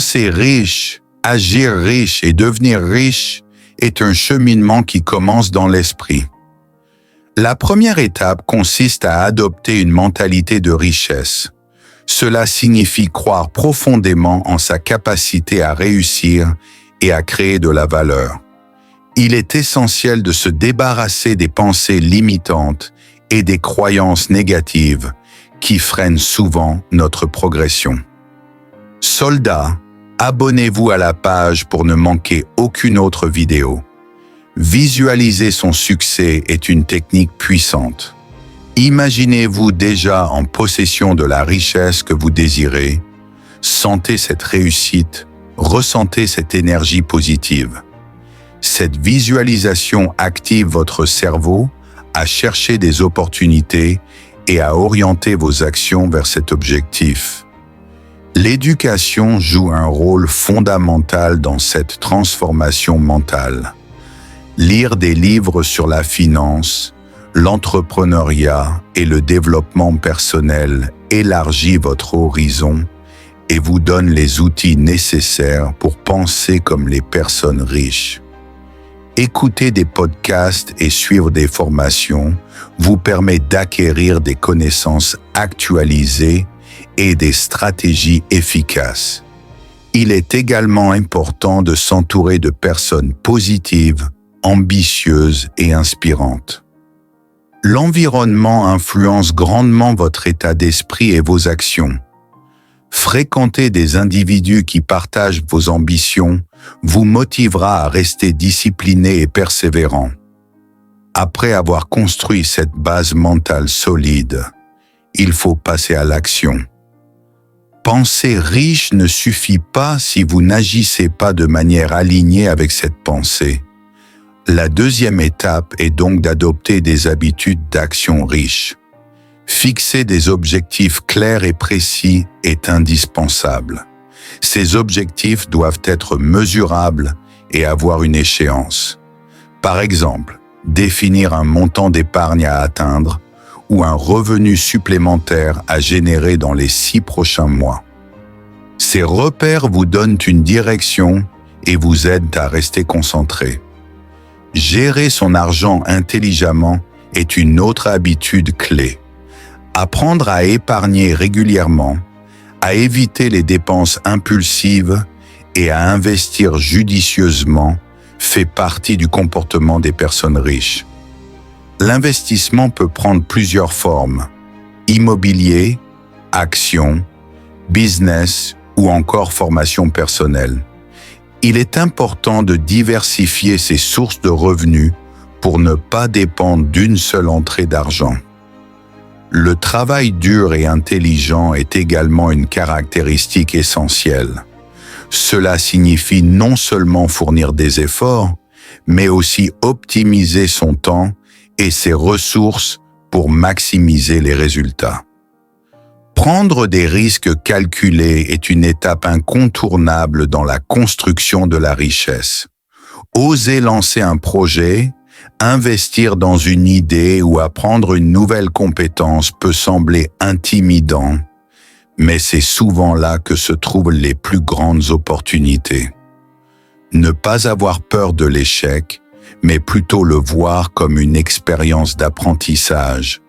Penser riche, agir riche et devenir riche est un cheminement qui commence dans l'esprit. La première étape consiste à adopter une mentalité de richesse. Cela signifie croire profondément en sa capacité à réussir et à créer de la valeur. Il est essentiel de se débarrasser des pensées limitantes et des croyances négatives qui freinent souvent notre progression. Soldats, abonnez-vous à la page pour ne manquer aucune autre vidéo. Visualiser son succès est une technique puissante. Imaginez-vous déjà en possession de la richesse que vous désirez. Sentez cette réussite, ressentez cette énergie positive. Cette visualisation active votre cerveau à chercher des opportunités et à orienter vos actions vers cet objectif. L'éducation joue un rôle fondamental dans cette transformation mentale. Lire des livres sur la finance, l'entrepreneuriat et le développement personnel élargit votre horizon et vous donne les outils nécessaires pour penser comme les personnes riches. Écouter des podcasts et suivre des formations vous permet d'acquérir des connaissances actualisées et des stratégies efficaces. Il est également important de s'entourer de personnes positives, ambitieuses et inspirantes. L'environnement influence grandement votre état d'esprit et vos actions. Fréquenter des individus qui partagent vos ambitions vous motivera à rester discipliné et persévérant. Après avoir construit cette base mentale solide, il faut passer à l'action. Penser riche ne suffit pas si vous n'agissez pas de manière alignée avec cette pensée. La deuxième étape est donc d'adopter des habitudes d'action riches. Fixer des objectifs clairs et précis est indispensable. Ces objectifs doivent être mesurables et avoir une échéance. Par exemple, définir un montant d'épargne à atteindre ou un revenu supplémentaire à générer dans les 6 prochains mois. Ces repères vous donnent une direction et vous aident à rester concentré. Gérer son argent intelligemment est une autre habitude clé. Apprendre à épargner régulièrement, à éviter les dépenses impulsives et à investir judicieusement fait partie du comportement des personnes riches. L'investissement peut prendre plusieurs formes: immobilier, actions, business ou encore formation personnelle. Il est important de diversifier ses sources de revenus pour ne pas dépendre d'une seule entrée d'argent. Le travail dur et intelligent est également une caractéristique essentielle. Cela signifie non seulement fournir des efforts, mais aussi optimiser son temps et ses ressources pour maximiser les résultats. Prendre des risques calculés est une étape incontournable dans la construction de la richesse. Oser lancer un projet, investir dans une idée ou apprendre une nouvelle compétence peut sembler intimidant, mais c'est souvent là que se trouvent les plus grandes opportunités. Ne pas avoir peur de l'échec, mais plutôt le voir comme une expérience d'apprentissage,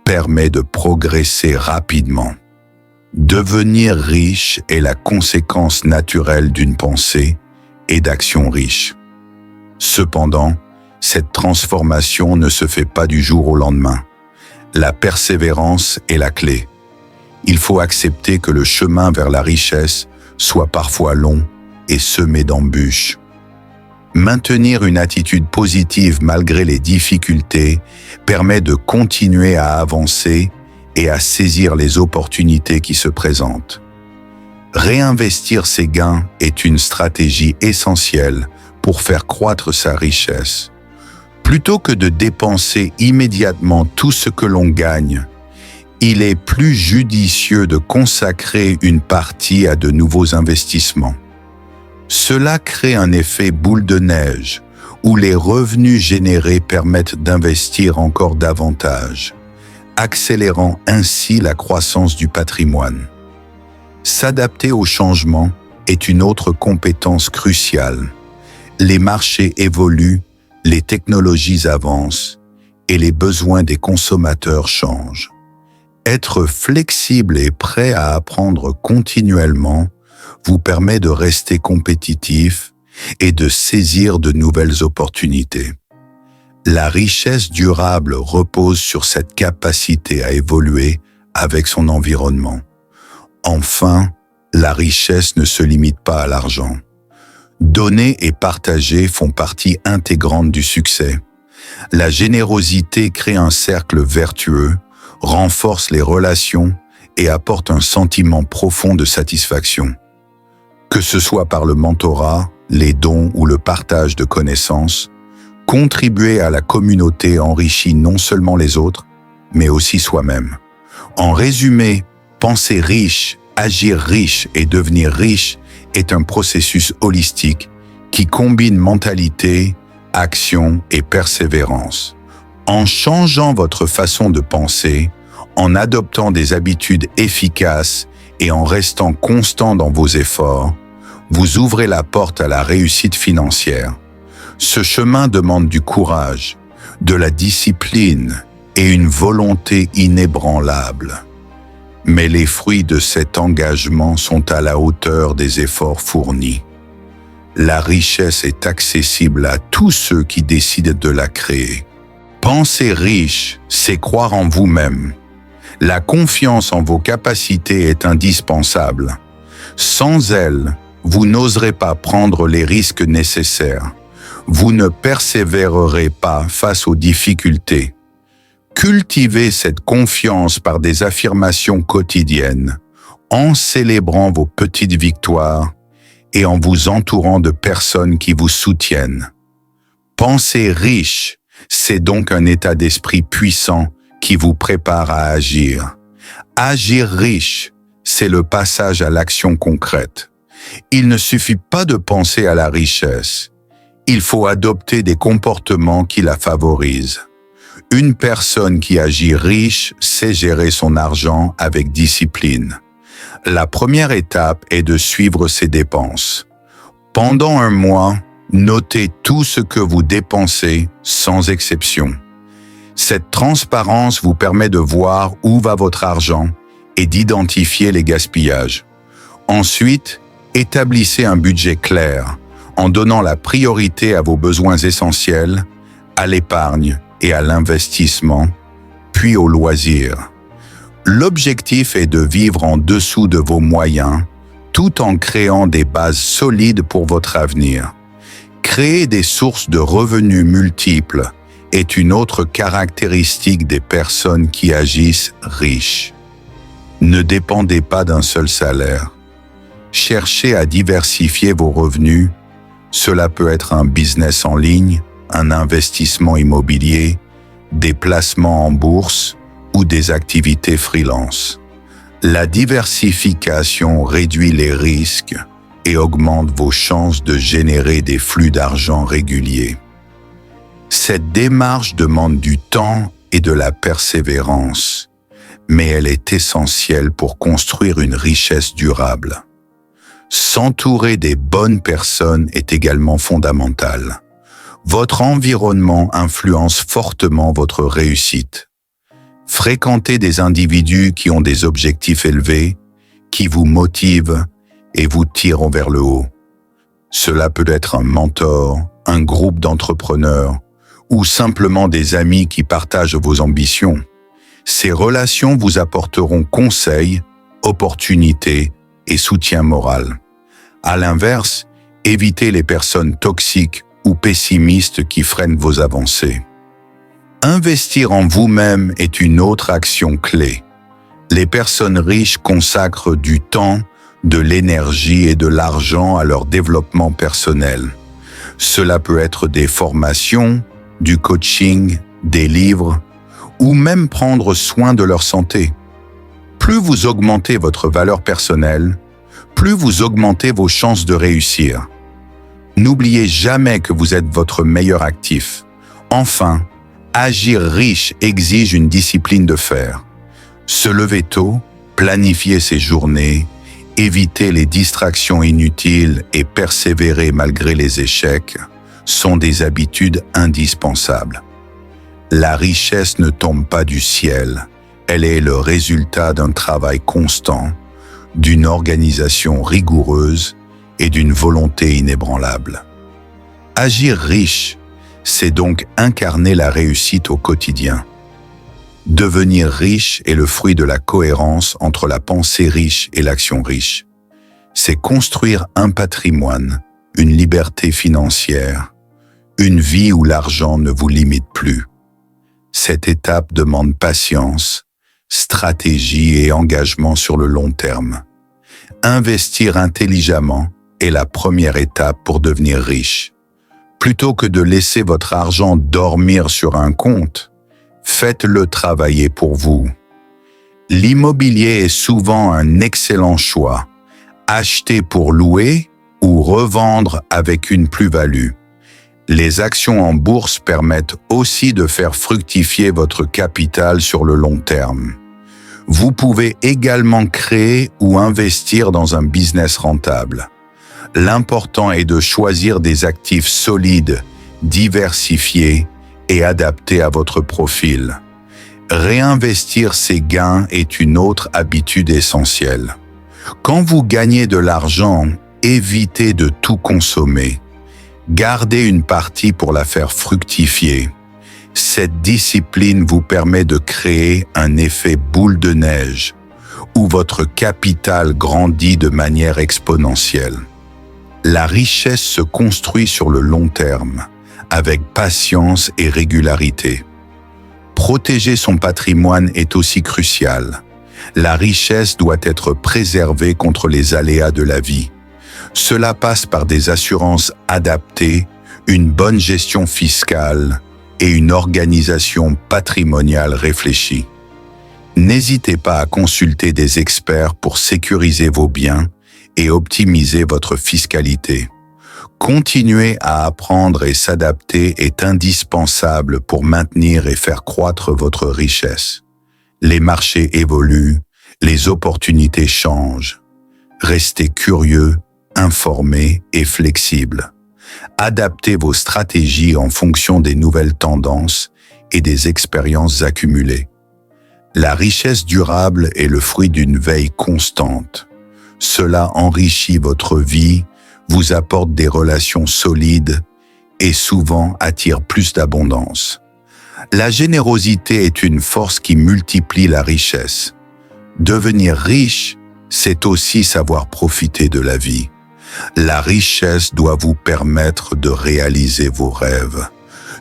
permet de progresser rapidement. Devenir riche est la conséquence naturelle d'une pensée et d'actions riches. Cependant, cette transformation ne se fait pas du jour au lendemain. La persévérance est la clé. Il faut accepter que le chemin vers la richesse soit parfois long et semé d'embûches. Maintenir une attitude positive malgré les difficultés permet de continuer à avancer et à saisir les opportunités qui se présentent. Réinvestir ses gains est une stratégie essentielle pour faire croître sa richesse. Plutôt que de dépenser immédiatement tout ce que l'on gagne, il est plus judicieux de consacrer une partie à de nouveaux investissements. Cela crée un effet boule de neige où les revenus générés permettent d'investir encore davantage, accélérant ainsi la croissance du patrimoine. S'adapter aux changements est une autre compétence cruciale. Les marchés évoluent, les technologies avancent et les besoins des consommateurs changent. Être flexible et prêt à apprendre continuellement vous permet de rester compétitif et de saisir de nouvelles opportunités. La richesse durable repose sur cette capacité à évoluer avec son environnement. Enfin, la richesse ne se limite pas à l'argent. Donner et partager font partie intégrante du succès. La générosité crée un cercle vertueux, renforce les relations et apporte un sentiment profond de satisfaction. Que ce soit par le mentorat, les dons ou le partage de connaissances, contribuer à la communauté enrichit non seulement les autres, mais aussi soi-même. En résumé, penser riche, agir riche et devenir riche est un processus holistique qui combine mentalité, action et persévérance. En changeant votre façon de penser, en adoptant des habitudes efficaces et en restant constant dans vos efforts, vous ouvrez la porte à la réussite financière. Ce chemin demande du courage, de la discipline et une volonté inébranlable. Mais les fruits de cet engagement sont à la hauteur des efforts fournis. La richesse est accessible à tous ceux qui décident de la créer. Penser riche, c'est croire en vous-même. La confiance en vos capacités est indispensable. Sans elle, vous n'oserez pas prendre les risques nécessaires. Vous ne persévérerez pas face aux difficultés. Cultivez cette confiance par des affirmations quotidiennes, en célébrant vos petites victoires et en vous entourant de personnes qui vous soutiennent. Penser riche, c'est donc un état d'esprit puissant qui vous prépare à agir. Agir riche, c'est le passage à l'action concrète. Il ne suffit pas de penser à la richesse. Il faut adopter des comportements qui la favorisent. Une personne qui agit riche sait gérer son argent avec discipline. La première étape est de suivre ses dépenses. Pendant un mois, notez tout ce que vous dépensez sans exception. Cette transparence vous permet de voir où va votre argent et d'identifier les gaspillages. Ensuite, établissez un budget clair en donnant la priorité à vos besoins essentiels, à l'épargne et à l'investissement, puis aux loisirs. L'objectif est de vivre en dessous de vos moyens, tout en créant des bases solides pour votre avenir. Créer des sources de revenus multiples est une autre caractéristique des personnes qui agissent riches. Ne dépendez pas d'un seul salaire. Cherchez à diversifier vos revenus. Cela peut être un business en ligne, un investissement immobilier, des placements en bourse ou des activités freelance. La diversification réduit les risques et augmente vos chances de générer des flux d'argent réguliers. Cette démarche demande du temps et de la persévérance, mais elle est essentielle pour construire une richesse durable. S'entourer des bonnes personnes est également fondamental. Votre environnement influence fortement votre réussite. Fréquentez des individus qui ont des objectifs élevés, qui vous motivent et vous tirent vers le haut. Cela peut être un mentor, un groupe d'entrepreneurs ou simplement des amis qui partagent vos ambitions. Ces relations vous apporteront conseils, opportunités et soutien moral. À l'inverse, évitez les personnes toxiques ou pessimistes qui freinent vos avancées. Investir en vous-même est une autre action clé. Les personnes riches consacrent du temps, de l'énergie et de l'argent à leur développement personnel. Cela peut être des formations, du coaching, des livres, ou même prendre soin de leur santé. Plus vous augmentez votre valeur personnelle, plus vous augmentez vos chances de réussir. N'oubliez jamais que vous êtes votre meilleur actif. Enfin, agir riche exige une discipline de fer. Se lever tôt, planifier ses journées Éviter les distractions inutiles et persévérer malgré les échecs sont des habitudes indispensables. La richesse ne tombe pas du ciel, elle est le résultat d'un travail constant, d'une organisation rigoureuse et d'une volonté inébranlable. Agir riche, c'est donc incarner la réussite au quotidien. Devenir riche est le fruit de la cohérence entre la pensée riche et l'action riche. C'est construire un patrimoine, une liberté financière, une vie où l'argent ne vous limite plus. Cette étape demande patience, stratégie et engagement sur le long terme. Investir intelligemment est la première étape pour devenir riche. Plutôt que de laisser votre argent dormir sur un compte, faites-le travailler pour vous. L'immobilier est souvent un excellent choix. Acheter pour louer ou revendre avec une plus-value. Les actions en bourse permettent aussi de faire fructifier votre capital sur le long terme. Vous pouvez également créer ou investir dans un business rentable. L'important est de choisir des actifs solides, diversifiés et adaptés à votre profil. Réinvestir ces gains est une autre habitude essentielle. Quand vous gagnez de l'argent, évitez de tout consommer. Gardez une partie pour la faire fructifier. Cette discipline vous permet de créer un effet boule de neige, où votre capital grandit de manière exponentielle. La richesse se construit sur le long terme, avec patience et régularité. Protéger son patrimoine est aussi crucial. La richesse doit être préservée contre les aléas de la vie. Cela passe par des assurances adaptées, une bonne gestion fiscale et une organisation patrimoniale réfléchie. N'hésitez pas à consulter des experts pour sécuriser vos biens et optimiser votre fiscalité. Continuer à apprendre et s'adapter est indispensable pour maintenir et faire croître votre richesse. Les marchés évoluent, les opportunités changent. Restez curieux, informé et flexible. Adaptez vos stratégies en fonction des nouvelles tendances et des expériences accumulées. La richesse durable est le fruit d'une veille constante. Cela enrichit votre vie, vous apporte des relations solides et souvent attire plus d'abondance. La générosité est une force qui multiplie la richesse. Devenir riche, c'est aussi savoir profiter de la vie. La richesse doit vous permettre de réaliser vos rêves,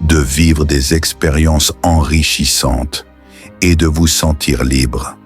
de vivre des expériences enrichissantes et de vous sentir libre.